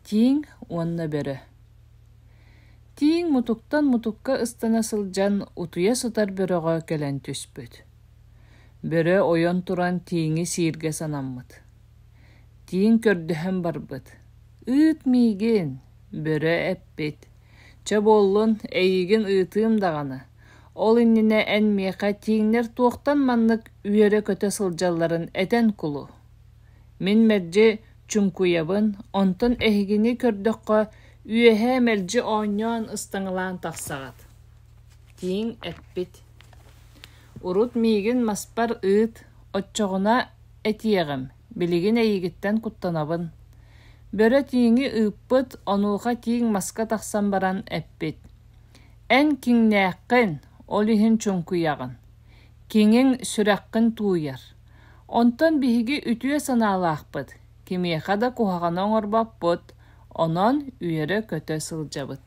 Тиң уонна бөрө. Тиң мутуктан мутукка ыстана сылжан утуя сытар бөрөгө келен түспүт. Бөрө ойон туран тиңи сиирге санаммыт. Тиң көрдөһөн барбыт. Ыыт миигин, бөрө эппит. Чаболлун эйигин ыытыым даганы. Ол иннине энмиэхэ тиңнер туохтан маннык үөрэ көтө сылжалларын этен кулу. Мин мэржи чумкуябын, онтон эһигини көрдөккө үөһэ мэлжи оонньоон ыстаңылаан тахсаҕат. Тиң эппит. Урут миигин маспар ыыт, отчоҕуна этиэҕим, билигин эйигиттен куттанабын. Бөрө тиңи ыыппыт, онууха тиң маска тахсан баран эппит. Эн киңнээххин, ол иһин чуңкуйаҕын. Киңиң сүрэххин тууяр. Онтон биһиги үтүө санаалаахпыт. Кимиэхэ да куһаҕана оҥорбаппыт, онон үөрэ көтө сылдьабыт.